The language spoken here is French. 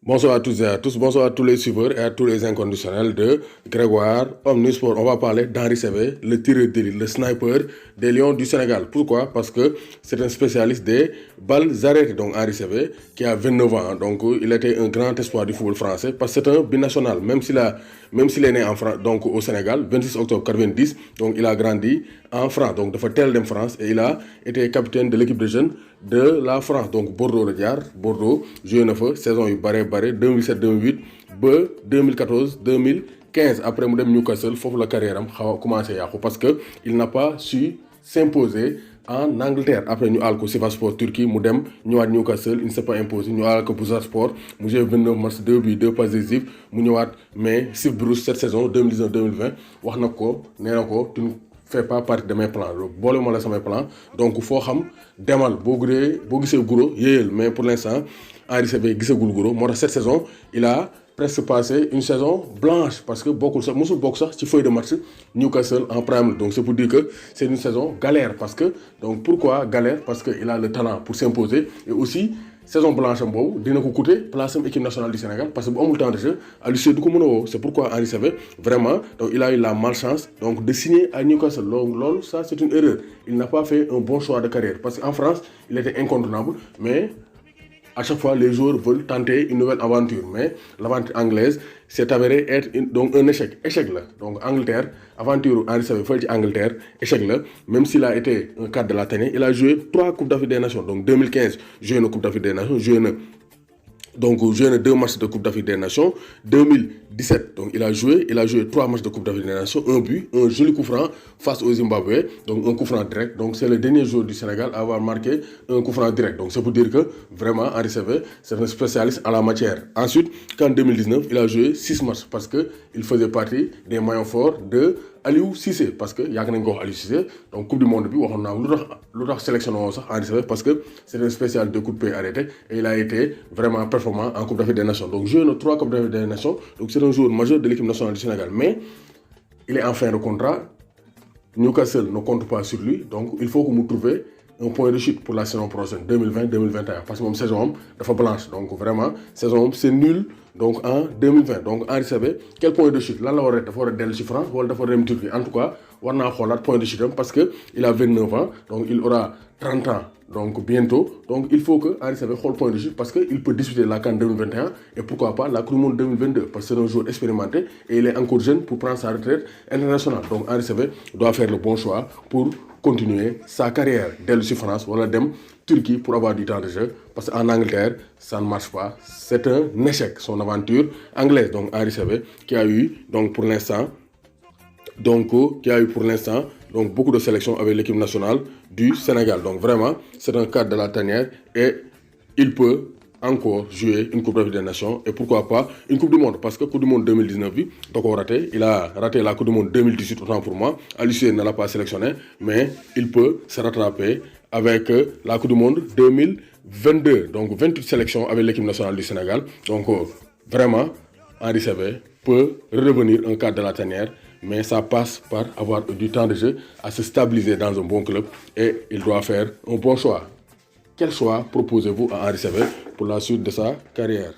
Bonsoir à tous et à tous, bonsoir à tous les suiveurs et à tous les inconditionnels de Grégoire Omnisport. On va parler d'Henri Saivet, le tireur d'élite, le sniper des Lions du Sénégal. Pourquoi? Parce que c'est un spécialiste des balles arrêtées. Donc Henri Saivet, qui a 29 ans, donc il était un grand espoir du football français parce que c'est un binational, même s'il est né en France, donc au Sénégal, 26 octobre 90, donc il a grandi en France, donc de Fatel en France, et il a été capitaine de l'équipe de jeunes de la France, donc Bordeaux le Diar, Bordeaux, joué na fa saison yu bare 2007-2008 ba 2014-2015 après mu dem Newcastle foofu la carrière am xaw a commencé yàqu parce que il n'a pas su s'imposer en Angleterre. Après ñu aal ko Sivasspor Turquie mu dem ñëwaat Newcastle, il ne s'est pas imposé ñu aal ko Bursaspor mu joué 29 matchs 2 buts 2 passes décisives mu ñëwaat mais Steve Bruce cette saison 2019-2020 wax na ko nee na ko fait pas partie de mes plans boolewuma la samay plan donc foo xam demal boo gisee guro yéeyal, mais pour l'instant Henri Saivet gisagul guro moo tax cette saison il a presque passé une saison blanche parce que bokkul sax mosul bokk sax ci feuille de match Newcastle en Premier League. Donc c'est pour dire que c'est une saison galère parce que donc pourquoi galère? Parce que il a le talent pour s'imposer et aussi saison blanche am boobu dina ko coûter place am équipe nationale du Sénégal parce que bu amul temps de jeu Aliou Cissé du ko mën a woo. C'est pourquoi Henri Saivet vraiment donc il a eu la malchance donc de signer à Newcastle. Loolu ça c'est une erreur. Il n'a pas fait un bon choix de carrière parce qu'en France il était incontournable, mais à chaque fois les joueurs veulent tenter une nouvelle aventure, mais l'aventure anglaise s'est avérée être donc un échec là. Donc Angleterre, aventure Henri Saivet fële ci Angleterre, échec là. Même s'il a été un cadre de la tannée, il a joué 3 Coupes d'Afrique des Nations. Donc 2015 joué une Coupe d'Afrique des Nations, joué 2 matchs de Coupe d'Afrique des Nations. 2017, donc il a joué 3 matchs de Coupe d'Afrique des Nations, un but, un joli coup franc face au Zimbabwe, donc un coup franc direct. Donc c'est le dernier joueur du Sénégal à avoir marqué un coup franc direct. Donc c'est pour dire que vraiment Henri Saivet c'est un spécialiste en la matière. Ensuite, qu'en 2019, il a joué 6 matchs parce qu'il faisait partie des maillons forts de Aliou Cissé, parce que yàgg nañ ko wax Aliou Cissé donc coupe du monde bi waxoon naa lu tax sélectionné woon sax Henri Saivet parce que c'est un spécial de coups de pied arrêtés et il a été vraiment performant en Coupe d'Afrique des Nations. Donc joué na 3 Coupes d'Afrique des Nations, donc c'est un joueur majeur de l'équipe nationale du Sénégal, mais il est en fin de contrat. Newcastle ne compte pas sur lui, donc il faut que nous trouvions un point de chute pour la saison prochaine 2020-2021 parce que mon saison dafa blanche, donc vraiment saison c'est nul donc en 2020. Donc Henri Saivet quel point de chute lan la war a dafa war a dellu ci France wala dafa dem Turquie? En tout cas war naa xoolaat point de chute parce que il a 29 ans, donc il aura 30 ans donc bientôt. Donc il faut que Henri Saivet xool point de chute parce que il peut disputer la CAN 2021 et pourquoi pas la Coupe du Monde 2022 parce que c'est un joueur expérimenté et il est encore jeune pour prendre sa retraite internationale. Donc Henri Saivet doit faire le bon choix pour continuer sa carrière dellu ci France wala dem Turquie pour avoir du temps de jeu parce qu'en Angleterre ça ne marche pas, c'est un échec son aventure anglaise. Donc Henri Saivet qui a eu donc pour l'instant donc beaucoup de sélections avec l'équipe nationale du Sénégal. Donc vraiment c'est un cadre de la tanière et il peut encore jouer une Coupe d'Afrique des Nations et pourquoi pas une Coupe du Monde parce que Coupe du Monde 2019 bi da ko raté. Il a raté la Coupe du Monde 2018 autant pour moi. Aliou Cissé ne l'a pas sélectionné, mais il peut se rattraper avec la Coupe du Monde 2022. Donc 28 sélections avec l'équipe nationale du Sénégal. Donc vraiment Henri Saivet peut revenir un cadre de la tanière, mais ça passe par avoir du temps de jeu, à se stabiliser dans un bon club et il doit faire un bon choix. Quel choix proposez-vous à Henri Saivet pour la suite de sa carrière?